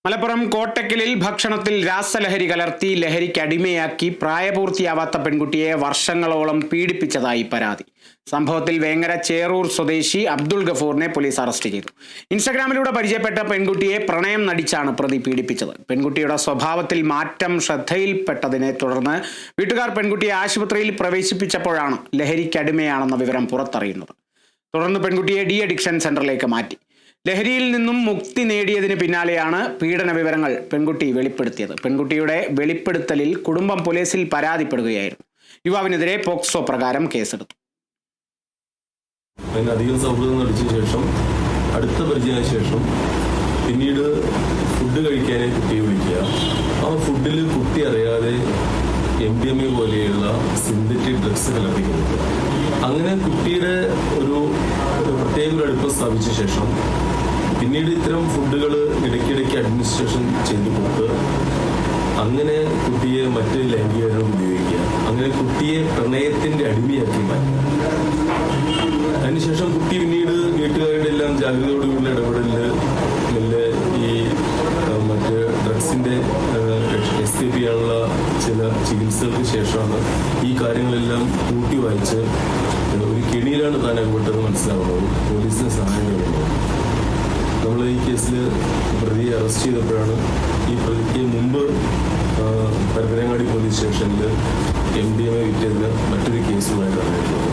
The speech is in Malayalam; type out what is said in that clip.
മലപ്പുറം കോട്ടക്കലിൽ ഭക്ഷണത്തിൽ രാസലഹരി കലർത്തി ലഹരിക്കടിമയാക്കി പ്രായപൂർത്തിയാവാത്ത പെൺകുട്ടിയെ വർഷങ്ങളോളം പീഡിപ്പിച്ചതായി പരാതി. സംഭവത്തിൽ വേങ്ങര ചേറൂർ സ്വദേശി അബ്ദുൾ ഗഫൂറിനെ പോലീസ് അറസ്റ്റ് ചെയ്തു. ഇൻസ്റ്റഗ്രാമിലൂടെ പരിചയപ്പെട്ട പെൺകുട്ടിയെ പ്രണയം നടിച്ചാണ് പ്രതി പീഡിപ്പിച്ചത്. പെൺകുട്ടിയുടെ സ്വഭാവത്തിൽ മാറ്റം ശ്രദ്ധയിൽപ്പെട്ടതിനെ തുടർന്ന് വീട്ടുകാർ പെൺകുട്ടിയെ ആശുപത്രിയിൽ പ്രവേശിപ്പിച്ചപ്പോഴാണ് ലഹരിക്കടിമയാണെന്ന വിവരം പുറത്തറിയുന്നത്. തുടർന്ന് പെൺകുട്ടിയെ ഡി അഡിക്ഷൻ സെന്ററിലേക്ക് മാറ്റി. ലഹരിയിൽ നിന്നും മുക്തി നേടിയതിന് പിന്നാലെയാണ് പീഡന വിവരങ്ങൾ പെൺകുട്ടി വെളിപ്പെടുത്തിയത്. പെൺകുട്ടിയുടെ വെളിപ്പെടുത്തലിൽ കുടുംബം പോലീസിൽ പരാതിപ്പെടുകയായിരുന്നു. യുവാവിനെതിരെ പോക്സോ പ്രകാരം കേസെടുത്തു. അധികം സൗഹൃദം നടിച്ച ശേഷം അടുത്ത പരിചയമായ ശേഷം പിന്നീട് ഫുഡ് കഴിക്കാനായി കുട്ടിയെ വിളിക്കുക. ആ ഫുഡിൽ കുട്ടി അറിയാതെ MDMA പോലെയുള്ള സിന്തറ്റിക് ഡ്രഗ്സ് കലർത്തി കൊടുക്കുക. അങ്ങനെ കുട്ടിയുടെ ഒരു പ്രത്യേക ഒരു അടുപ്പം സ്ഥാപിച്ച ശേഷം പിന്നീട് ഇത്തരം ഫുഡുകൾ ഇടയ്ക്കിടയ്ക്ക് അഡ്മിനിസ്ട്രേഷൻ ചെയ്തു കൊടുത്ത് അങ്ങനെ കുട്ടിയെ മറ്റ് ലൈംഗികരണം ഉപയോഗിക്കുക. അങ്ങനെ കുട്ടിയെ പ്രണയത്തിന്റെ അടിമയാക്കി മാറ്റി. അതിനുശേഷം കുട്ടി പിന്നീട് വീട്ടുകാരുടെ എല്ലാം ജാഗ്രതയോടുകൂടി ഇടപെടലിൽ മെല്ലെ ഈ മറ്റ് ഡ്രഗ്സിന്റെ എസ്കേപ്പ് ചെയ്യാനുള്ള ചില ചികിത്സകൾക്ക് ശേഷമാണ് ഈ കാര്യങ്ങളെല്ലാം കൂട്ടി വായിച്ച് ഒരു കെണിയിലാണ് താൻ അകപ്പെട്ടത് മനസ്സിലാവുന്നത്. പോലീസിന് സഹായം വേണം. നമ്മൾ ഈ കേസിൽ പ്രതിയെ അറസ്റ്റ് ചെയ്തപ്പോഴാണ് ഈ പ്രതിക്ക് മുമ്പ് പരപ്പനങ്ങാടി പോലീസ് സ്റ്റേഷനിൽ MDMA വിറ്റതിന് മറ്റൊരു കേസുമായിട്ട് അറിഞ്ഞിട്ടുള്ളത്.